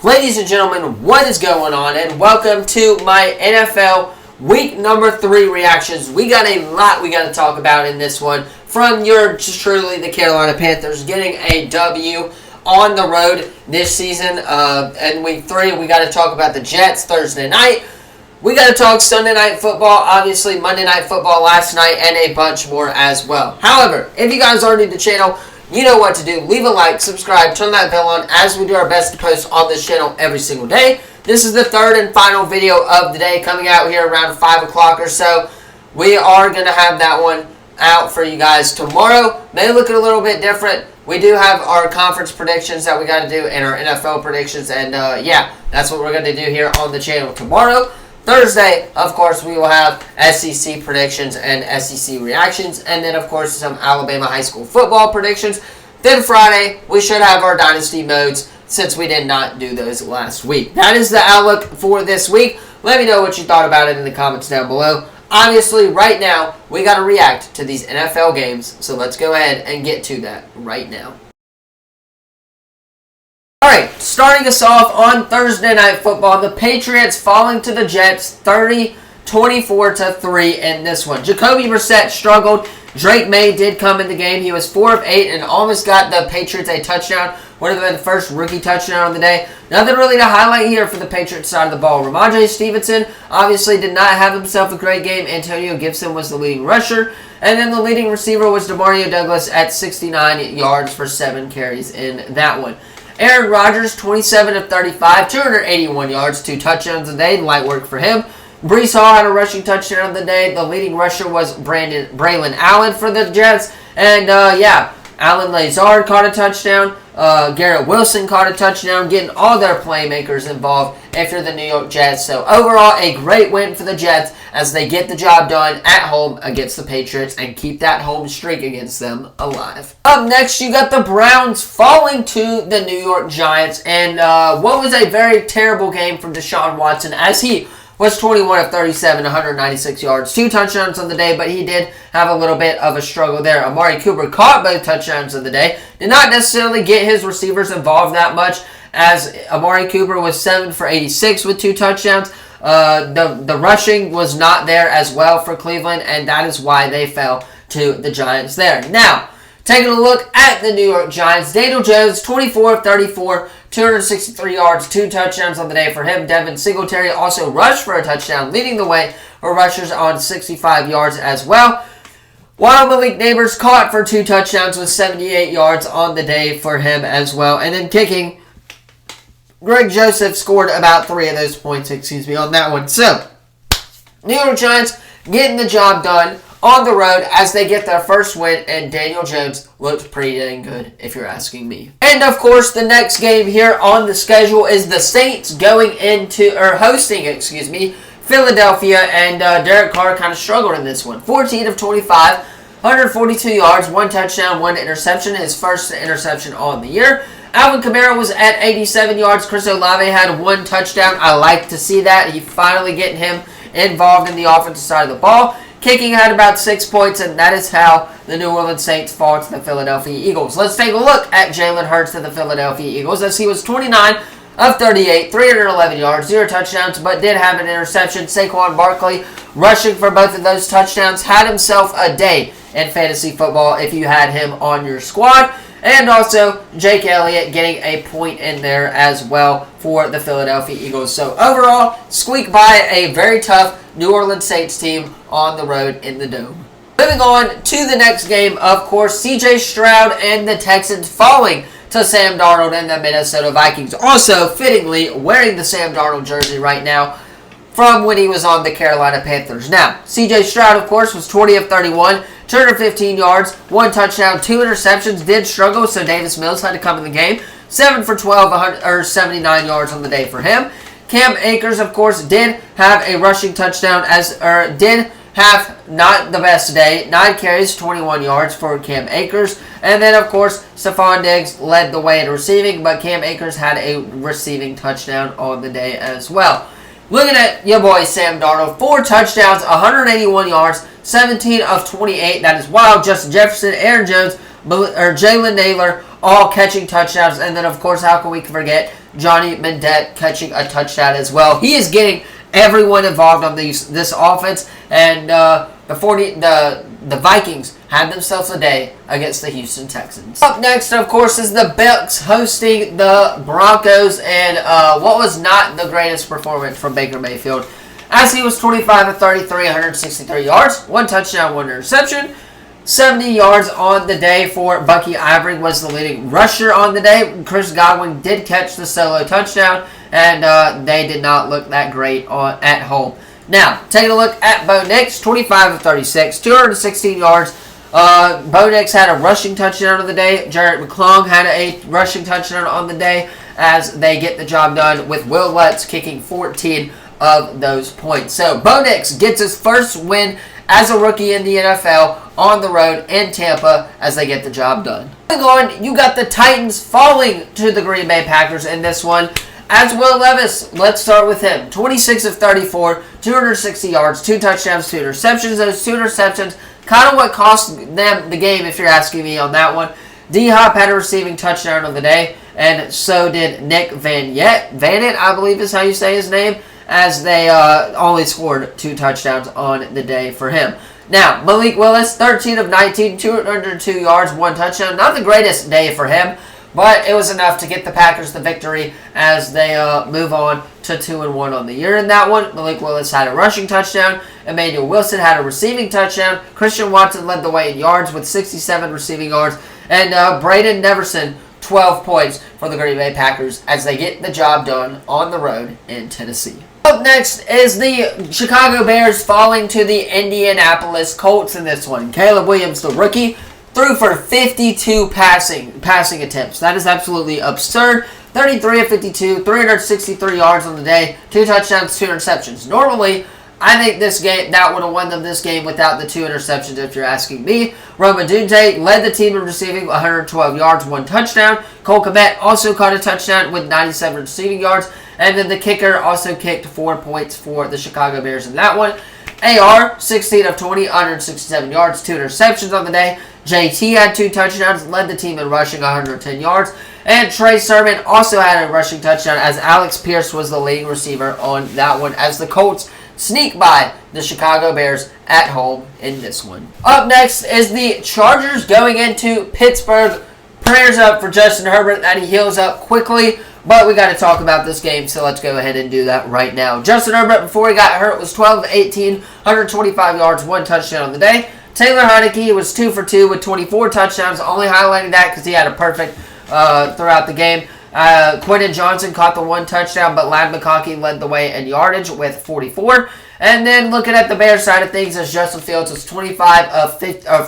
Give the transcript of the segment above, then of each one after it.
Ladies and gentlemen, what is going on? And welcome to my NFL Week number 3 reactions. We got a lot we got to talk about in this one. From yours truly, the Carolina Panthers, getting a W on the road this season. And Week 3, we got to talk about the Jets Thursday night. We got to talk Sunday Night Football, obviously Monday Night Football last night, and a bunch more as well. However, if you guys are new to the channel, you know what to do. Leave a like, subscribe, turn that bell on as we do our best to post on this channel every single day. This is the third and final video of the day coming out here around 5 o'clock or so. We are going to have that one out for you guys tomorrow. May look a little bit different. We do have our conference predictions that we got to do and our NFL predictions. And yeah, that's what we're going to do here on the channel tomorrow. Thursday, of course, we will have SEC predictions and SEC reactions. And then, of course, some Alabama high school football predictions. Then Friday, we should have our dynasty modes since we did not do those last week. That is the outlook for this week. Let me know what you thought about it in the comments down below. Obviously, right now, we got to react to these NFL games. So let's go ahead and get to that right now. Alright, starting us off on Thursday Night Football, the Patriots falling to the Jets 30-24-3 in this one. Jacoby Brissett struggled. Drake May did come in the game. He was 4 of 8 and almost got the Patriots a touchdown. Would have been the first rookie touchdown on the day. Nothing really to highlight here for the Patriots side of the ball. Ramondre Stevenson obviously did not have himself a great game. Antonio Gibson was the leading rusher. And then the leading receiver was Demario Douglas at 69 yards for 7 carries in that one. Aaron Rodgers, 27 of 35, 281 yards, 2 touchdowns a day. Light work for him. Breece Hall had a rushing touchdown of the day. The leading rusher was Braylon Allen for the Jets. And, yeah, Alan Lazard caught a touchdown. Garrett Wilson caught a touchdown, getting all their playmakers involved if you're the New York Jets. So, overall, a great win for the Jets as they get the job done at home against the Patriots and keep that home streak against them alive. Up next, you got the Browns falling to the New York Giants. And what was a very terrible game from Deshaun Watson as he was 21 of 37, 196 yards, 2 touchdowns on the day, but he did have a little bit of a struggle there. Amari Cooper caught both touchdowns of the day. Did not necessarily get his receivers involved that much as Amari Cooper was 7 for 86 with 2 touchdowns. The rushing was not there as well for Cleveland, and that is why they fell to the Giants there. Now, taking a look at the New York Giants, Daniel Jones, 24 of 34, 263 yards, 2 touchdowns on the day for him. Devin Singletary also rushed for a touchdown, leading the way for rushers on 65 yards as well. While Malik Neighbors caught for 2 touchdowns with 78 yards on the day for him as well. And then kicking, Greg Joseph scored about 3 of those points, on that one. So, New York Giants getting the job done on the road as they get their first win, and Daniel Jones looked pretty dang good, if you're asking me. And, of course, the next game here on the schedule is the Saints hosting Philadelphia, and Derek Carr kind of struggled in this one. 14 of 25, 142 yards, 1 touchdown, 1 interception, his first interception on the year. Alvin Kamara was at 87 yards. Chris Olave had 1 touchdown. I like to see that. He finally getting him involved in the offensive side of the ball. Kicking had about 6 points, and that is how the New Orleans Saints fall to the Philadelphia Eagles. Let's take a look at Jalen Hurts and the Philadelphia Eagles as he was 29 of 38, 311 yards, 0 touchdowns, but did have an interception. Saquon Barkley rushing for both of those touchdowns. Had himself a day in fantasy football if you had him on your squad. And also, Jake Elliott getting a point in there as well for the Philadelphia Eagles. So, overall, squeak by a very tough New Orleans Saints team on the road in the Dome. Moving on to the next game, of course, C.J. Stroud and the Texans falling to Sam Darnold and the Minnesota Vikings. Also, fittingly, wearing the Sam Darnold jersey right now from when he was on the Carolina Panthers. Now, C.J. Stroud, of course, was 20 of 31, 215 yards, 1 touchdown, 2 interceptions. Did struggle, so Davis Mills had to come in the game. 7 for 12, 79 yards on the day for him. Cam Akers, of course, did have a rushing touchdown, did have not the best day. 9 carries, 21 yards for Cam Akers. And then, of course, Stephon Diggs led the way in receiving, but Cam Akers had a receiving touchdown on the day as well. Looking at your boy Sam Darnold, 4 touchdowns, 181 yards, 17 of 28. That is wild. Justin Jefferson, Aaron Jones, Jalen Naylor, all catching touchdowns. And then, of course, how can we forget Johnny Mendette catching a touchdown as well. He is getting everyone involved on this offense, and the Vikings had themselves a day against the Houston Texans. Up next, of course, is the Bucs hosting the Broncos, and what was not the greatest performance from Baker Mayfield, as he was 25 of 33, 163 yards, 1 touchdown, 1 interception. 70 yards on the day for Bucky Ivory was the leading rusher on the day. Chris Godwin did catch the solo touchdown, and they did not look that great at home. Now, taking a look at Bo Nix, 25 of 36, 216 yards. Bo Nix had a rushing touchdown on the day. Jarrett McClung had a rushing touchdown on the day, as they get the job done with Will Lutz kicking 14 of those points. So, Bo Nix gets his first win as a rookie in the NFL on the road in Tampa as they get the job done. Moving on, you got the Titans falling to the Green Bay Packers in this one. As Will Levis, let's start with him. 26 of 34, 260 yards, 2 touchdowns, 2 interceptions. Those 2 interceptions, kind of what cost them the game, if you're asking me on that one. D-Hop had a receiving touchdown on the day, and so did Nick Vannett, I believe is how you say his name, as they only scored 2 touchdowns on the day for him. Now, Malik Willis, 13 of 19, 202 yards, 1 touchdown. Not the greatest day for him, but it was enough to get the Packers the victory as they move on to 2-1 on the year in that one. Malik Willis had a rushing touchdown. Emmanuel Wilson had a receiving touchdown. Christian Watson led the way in yards with 67 receiving yards. And Braden Neverson, 12 points for the Green Bay Packers as they get the job done on the road in Tennessee. Up next is the Chicago Bears falling to the Indianapolis Colts in this one. Caleb Williams, the rookie, threw for 52 passing attempts. That is absolutely absurd. 33 of 52, 363 yards on the day, 2 touchdowns, 2 interceptions. Normally, I think that would have won them this game without the 2 interceptions, if you're asking me. Roma Dunte led the team in receiving 112 yards, 1 touchdown. Cole Kmet also caught a touchdown with 97 receiving yards. And then the kicker also kicked 4 points for the Chicago Bears in that one. AR, 16 of 20, 167 yards, 2 interceptions on the day. JT had 2 touchdowns, led the team in rushing 110 yards. And Trey Sermon also had a rushing touchdown, as Alex Pierce was the leading receiver on that one, as the Colts sneak by the Chicago Bears at home in this one. Up next is the Chargers going into Pittsburgh. Prayers up for Justin Herbert that he heals up quickly. But we got to talk about this game, so let's go ahead and do that right now. Justin Herbert, before he got hurt, was 12 of 18, 125 yards, 1 touchdown on the day. Taylor Heinicke was 2 for 2 with 24 touchdowns, only highlighting that because he had a perfect throughout the game. Quentin Johnson caught the 1 touchdown, but Ladd McConkey led the way in yardage with 44. And then looking at the Bears side of things, as Justin Fields was 25 of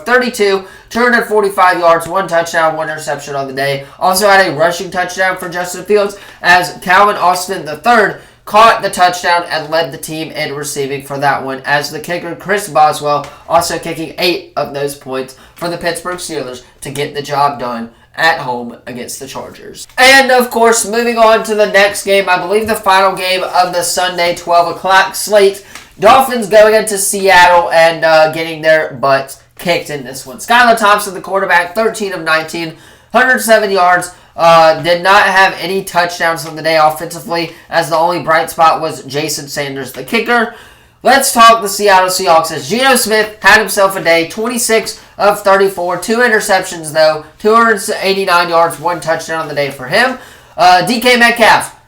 32, 245 yards, 1 touchdown, 1 interception on the day. Also had a rushing touchdown for Justin Fields, as Calvin Austin III caught the touchdown and led the team in receiving for that one, as the kicker Chris Boswell also kicking 8 of those points for the Pittsburgh Steelers to get the job done at home against the Chargers. And, of course, moving on to the next game, I believe the final game of the Sunday 12 o'clock slate. Dolphins going into Seattle and getting their butts kicked in this one. Skylar Thompson, the quarterback, 13 of 19, 107 yards. Did not have any touchdowns on the day offensively, as the only bright spot was Jason Sanders, the kicker. Let's talk the Seattle Seahawks, as Geno Smith had himself a day, 26 of 34, 2 interceptions though, 289 yards, 1 touchdown on the day for him. DK Metcalf,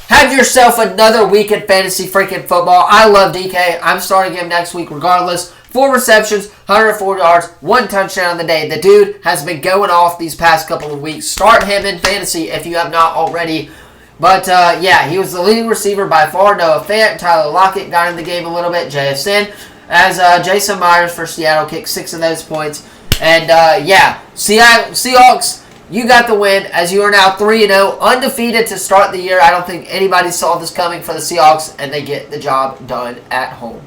have yourself another week in fantasy freaking football. I love DK. I'm starting him next week regardless. 4 receptions, 104 yards, 1 touchdown on the day. The dude has been going off these past couple of weeks. Start him in fantasy if you have not already. But, yeah, he was the leading receiver by far. Noah Fant, Tyler Lockett got in the game a little bit. JSN, as Jason Myers for Seattle kicked 6 of those points. And, yeah, Seahawks, you got the win, as you are now 3-0, undefeated to start the year. I don't think anybody saw this coming for the Seahawks, and they get the job done at home.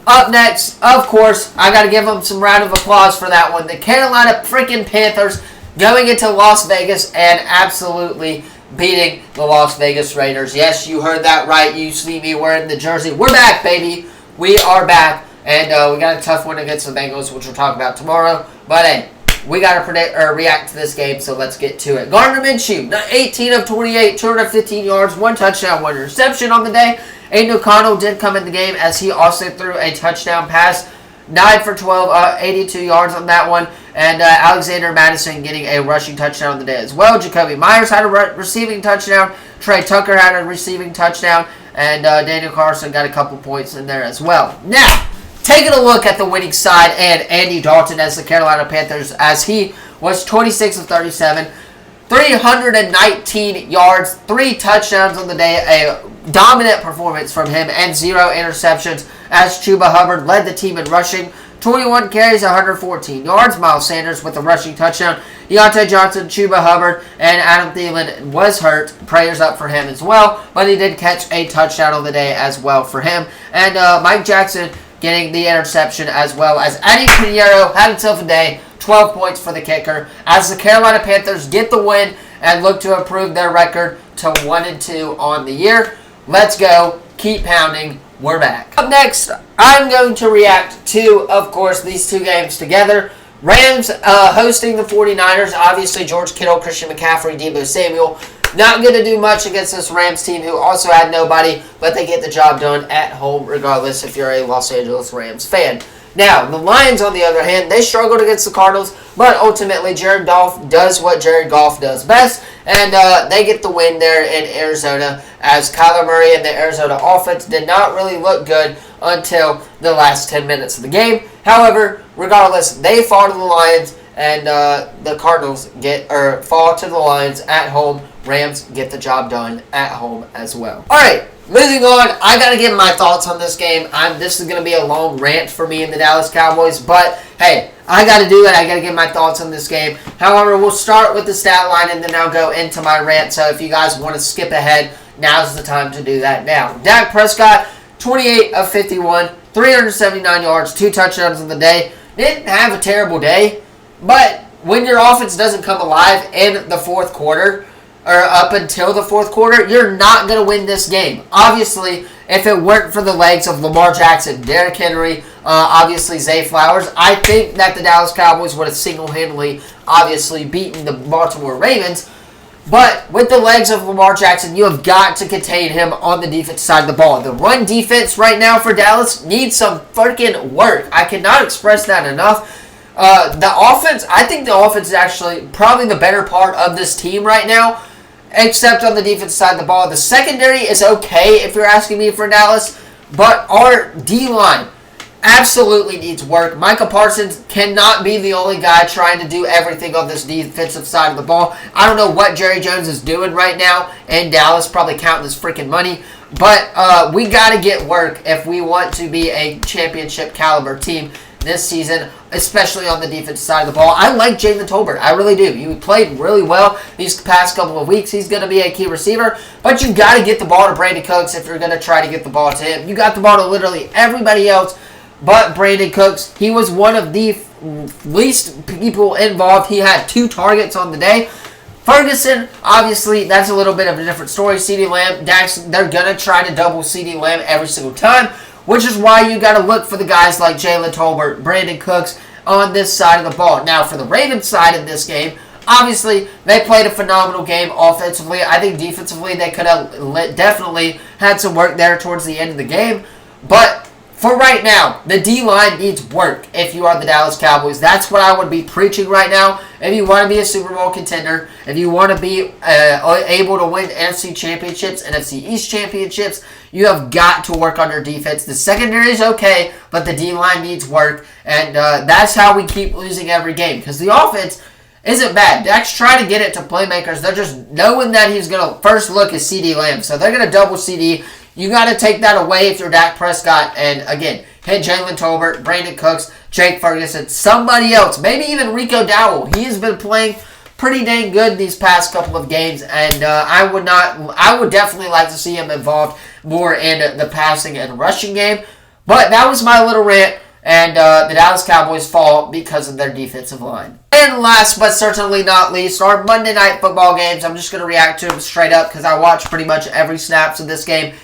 Up next, of course, I got to give them some round of applause for that one. The Carolina freaking Panthers going into Las Vegas and absolutely beating the Las Vegas Raiders. Yes, you heard that right. You see me wearing the jersey. We're back, baby. We are back. And we got a tough one against the Bengals, which we'll talk about tomorrow. But, hey, we got to predict or react to this game, so let's get to it. Gardner Minshew, 18 of 28, 215 yards, 1 touchdown, 1 interception on the day. Aiden O'Connell did come in the game as he also threw a touchdown pass. 9 for 12, 82 yards on that one. And Alexander Madison getting a rushing touchdown on the day as well. Jacoby Myers had a receiving touchdown. Trey Tucker had a receiving touchdown. And Daniel Carlson got a couple points in there as well. Now, taking a look at the winning side and Andy Dalton as the Carolina Panthers, as he was 26 of 37, 319 yards, 3 touchdowns on the day, a dominant performance from him, and 0 interceptions as Chuba Hubbard led the team in rushing. 21 carries, 114 yards. Miles Sanders with a rushing touchdown. Deontay Johnson, Chuba Hubbard, and Adam Thielen was hurt. Prayers up for him as well, but he did catch a touchdown on the day as well for him. And Mike Jackson getting the interception, as well as Eddie Pinheiro had himself a day. 12 points for the kicker as the Carolina Panthers get the win and look to improve their record to 1-2 on the year. Let's go. Keep pounding. We're back. Up next, I'm going to react to, of course, these two games together. Rams hosting the 49ers. Obviously, George Kittle, Christian McCaffrey, Deebo Samuel. Not going to do much against this Rams team, who also had nobody, but they get the job done at home regardless if you're a Los Angeles Rams fan. Now, the Lions, on the other hand, they struggled against the Cardinals, but ultimately Jared Goff does what Jared Goff does best, and they get the win there in Arizona, as Kyler Murray and the Arizona offense did not really look good until the last 10 minutes of the game. However, regardless, they fall to the Lions, and the Cardinals fall to the Lions at home. Rams get the job done at home as well. All right. Moving on, I got to give my thoughts on this game. This is going to be a long rant for me and the Dallas Cowboys, but hey, I got to do it. I got to give my thoughts on this game. However, we'll start with the stat line, and then I'll go into my rant. So if you guys want to skip ahead, now's the time to do that now. Dak Prescott, 28 of 51, 379 yards, 2 touchdowns on the day. Didn't have a terrible day, but when your offense doesn't come alive in the fourth quarter, or up until the fourth quarter, you're not going to win this game. Obviously, if it weren't for the legs of Lamar Jackson, Derrick Henry, obviously Zay Flowers, I think that the Dallas Cowboys would have single-handedly, obviously, beaten the Baltimore Ravens. But with the legs of Lamar Jackson, you have got to contain him on the defense side of the ball. The run defense right now for Dallas needs some freaking work. I cannot express that enough. The offense, I think the offense is actually probably the better part of this team right now, except on the defensive side of the ball. The secondary is okay if you're asking me for Dallas, but our D-line absolutely needs work. Micah Parsons cannot be the only guy trying to do everything on this defensive side of the ball. I don't know what Jerry Jones is doing right now in Dallas, probably counting his freaking money, but we got to get work if we want to be a championship caliber team this season, especially on the defensive side of the ball. I like Jalen Tolbert. I really do. He played really well these past couple of weeks. He's going to be a key receiver, but you got to get the ball to Brandon Cooks if you're going to try to get the ball to him. You got the ball to literally everybody else but Brandon Cooks. He was one of the least people involved. He had 2 targets on the day. Ferguson, obviously, that's a little bit of a different story. CeeDee Lamb, Dax, they're going to try to double CeeDee Lamb every single time, which is why you got to look for the guys like Jalen Tolbert, Brandon Cooks on this side of the ball. Now, for the Ravens side of this game, obviously, they played a phenomenal game offensively. I think defensively, they could have definitely had some work there towards the end of the game. But for right now, the D-line needs work if you are the Dallas Cowboys. That's what I would be preaching right now. If you want to be a Super Bowl contender, if you want to be able to win NFC championships, NFC East championships, you have got to work on your defense. The secondary is okay, but the D-line needs work, and that's how we keep losing every game, because the offense isn't bad. Dak's trying to get it to playmakers. They're just knowing that he's going to first look at CeeDee Lamb, so they're going to double CeeDee. You got to take that away if you're Dak Prescott, and again, hit Jalen Tolbert, Brandon Cooks, Jake Ferguson, somebody else, maybe even Rico Dowell. He has been playing pretty dang good these past couple of games, and I would definitely like to see him involved more in the passing and rushing game. But that was my little rant, and the Dallas Cowboys fall because of their defensive line. And last but certainly not least, our Monday Night Football games. I'm just going to react to them straight up because I watched pretty much every snaps of this game.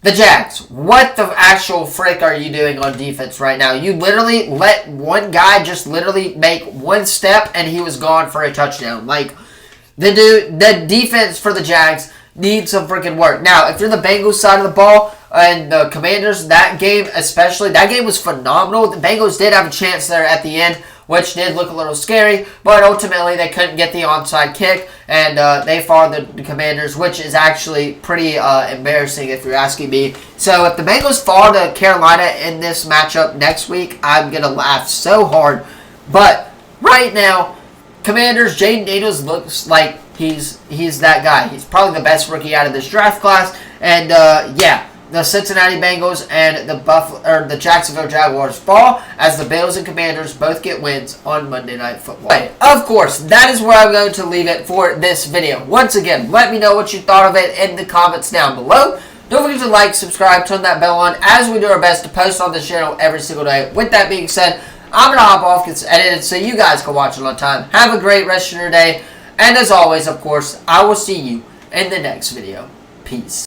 The Jags, what the actual frick are you doing on defense right now? You literally let one guy just literally make one step and he was gone for a touchdown. Like, the defense for the Jags needs some freaking work. Now, if you're the Bengals side of the ball and the Commanders, that game especially, that game was phenomenal. The Bengals did have a chance there at the end, which did look a little scary, but ultimately they couldn't get the onside kick, and they fought the Commanders, which is actually pretty embarrassing if you're asking me. So if the Bengals fall to Carolina in this matchup next week, I'm going to laugh so hard. But right now, Commanders, Jaden Daniels looks like he's that guy. He's probably the best rookie out of this draft class, and yeah. The Cincinnati Bengals and the Jacksonville Jaguars fall as the Bills and Commanders both get wins on Monday Night Football. Of course, that is where I'm going to leave it for this video. Once again, let me know what you thought of it in the comments down below. Don't forget to like, subscribe, turn that bell on as we do our best to post on this channel every single day. With that being said, I'm going to hop off, get edited so you guys can watch it on time. Have a great rest of your day. And as always, of course, I will see you in the next video. Peace.